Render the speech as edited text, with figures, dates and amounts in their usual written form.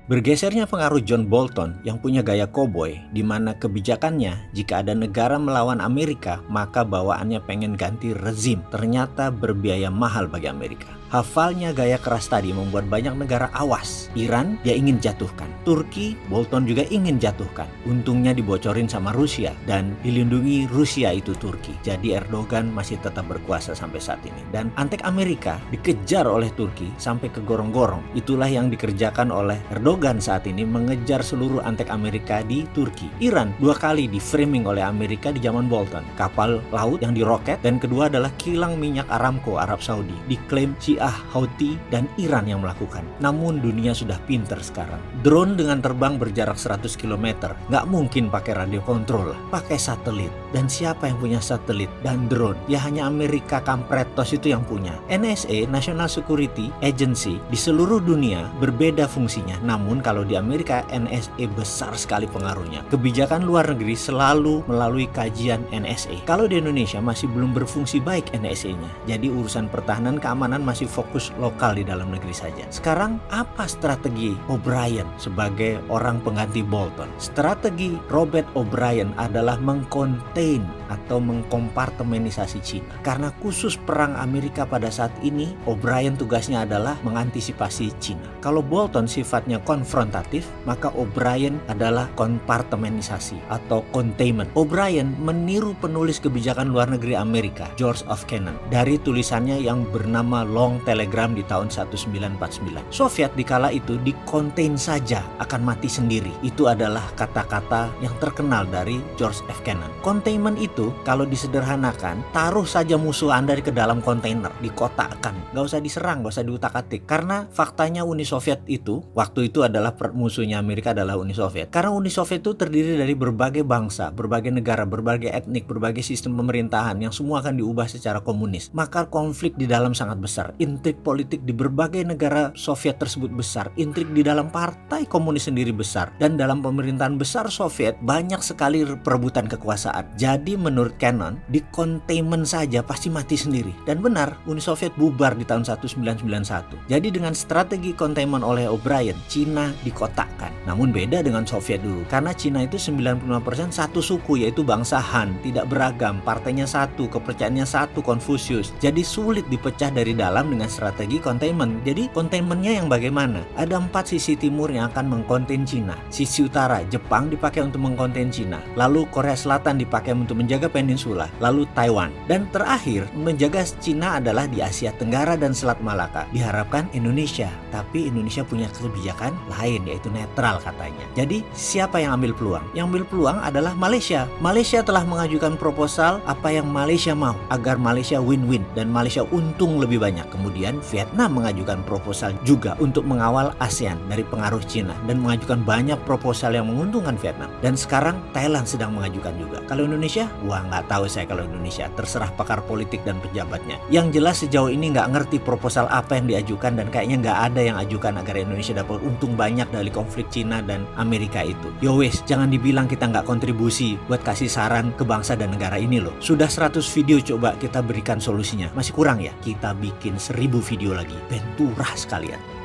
Bergesernya pengaruh John Bolton yang punya gaya koboi, di mana kebijakannya jika ada negara melawan Amerika, maka bawaannya pengen ganti rezim, ternyata berbiaya mahal bagi Amerika. Hafalnya gaya keras tadi membuat banyak negara awas. Iran dia ingin jatuhkan. Turki, Bolton juga ingin jatuhkan. Untungnya dibocorin sama Rusia dan dilindungi Rusia itu Turki. Jadi Erdogan masih tetap berkuasa sampai saat ini. Dan antek Amerika dikejar oleh Turki sampai ke gorong-gorong. Itulah yang dikerjakan oleh Erdogan saat ini, mengejar seluruh antek Amerika di Turki. Iran 2 kali di framing oleh Amerika di zaman Bolton. Kapal laut yang diroket, dan kedua adalah kilang minyak Aramco Arab Saudi. Diklaim Syiah, Houthi, dan Iran yang melakukan. Namun dunia sudah pinter sekarang. Drone dengan terbang berjarak 100 km nggak mungkin pakai radio kontrol, pakai satelit. Dan siapa yang punya satelit dan drone? Ya hanya Amerika kampretos itu yang punya. NSA, National Security Agency, di seluruh dunia berbeda fungsinya. Namun kalau di Amerika, NSA besar sekali pengaruhnya. Kebijakan luar negeri selalu melalui kajian NSA. Kalau di Indonesia masih belum berfungsi baik NSA-nya. Jadi urusan pertahanan keamanan masih fokus lokal di dalam negeri saja. Sekarang apa strategi O'Brien sebagai orang pengganti Bolton? Strategi Robert O'Brien adalah mengkontain atau mengkompartemenisasi Cina. Karena khusus perang Amerika pada saat ini, O'Brien tugasnya adalah mengantisipasi Cina. Kalau Bolton sifatnya konfrontatif, maka O'Brien adalah kompartemenisasi atau containment. O'Brien meniru penulis kebijakan luar negeri Amerika, George of Kennan, dari tulisannya yang bernama Long Telegram di tahun 1949. Soviet dikala itu di-contain saja, akan mati sendiri. Itu adalah kata-kata yang terkenal dari George F. Kennan. Containment itu kalau disederhanakan, taruh saja musuh Anda ke dalam kontainer, dikotakkan. Gak usah diserang, gak usah diutak-atik. Karena faktanya Uni Soviet itu, waktu itu adalah musuhnya Amerika adalah Uni Soviet. Karena Uni Soviet itu terdiri dari berbagai bangsa, berbagai negara, berbagai etnik, berbagai sistem pemerintahan yang semua akan diubah secara komunis. Maka konflik di dalam sangat besar. Intrik politik di berbagai negara Soviet tersebut besar. Intrik di dalam partai komunis sendiri besar. Dan dalam pemerintahan besar Soviet banyak sekali perebutan kekuasaan. Jadi menurut Kennan, di containment saja pasti mati sendiri. Dan benar, Uni Soviet bubar di tahun 1991. Jadi dengan strategi containment oleh O'Brien, Cina dikotakkan. Namun beda dengan Soviet dulu. Karena Cina itu 95% satu suku, yaitu bangsa Han. Tidak beragam, partainya satu, kepercayaannya satu, Konfusius. Jadi sulit dipecah dari dalam dengan strategi containment. Jadi containmentnya yang bagaimana? Ada 4 sisi timur yang akan mengkonten Cina. Sisi utara, Jepang dipakai untuk mengkonten Cina. Lalu Korea Selatan dipakai untuk menjaga peninsula. Lalu Taiwan. Dan terakhir, menjaga Cina adalah di Asia Tenggara dan Selat Malaka. Diharapkan Indonesia. Tapi Indonesia punya kebijakan lain, yaitu netral katanya. Jadi siapa yang ambil peluang? Yang ambil peluang adalah Malaysia. Malaysia telah mengajukan proposal apa yang Malaysia mau, agar Malaysia win-win dan Malaysia untung lebih banyak. Kemudian Vietnam mengajukan proposal juga untuk mengawal ASEAN dari pengaruh Cina dan mengajukan banyak proposal yang menguntungkan Vietnam. Dan sekarang Thailand sedang mengajukan juga. Kalau Indonesia, wah nggak tahu saya kalau Indonesia. Terserah pakar politik dan pejabatnya. Yang jelas sejauh ini nggak ngerti proposal apa yang diajukan dan kayaknya nggak ada yang ajukan agar Indonesia dapat untung banyak dari konflik Cina dan Amerika itu. Yo wes, jangan dibilang kita nggak kontribusi buat kasih saran ke bangsa dan negara ini loh. Sudah 100 video coba kita berikan solusinya. Masih kurang ya? Kita bikin 1000 video lagi. Benturah sekalian.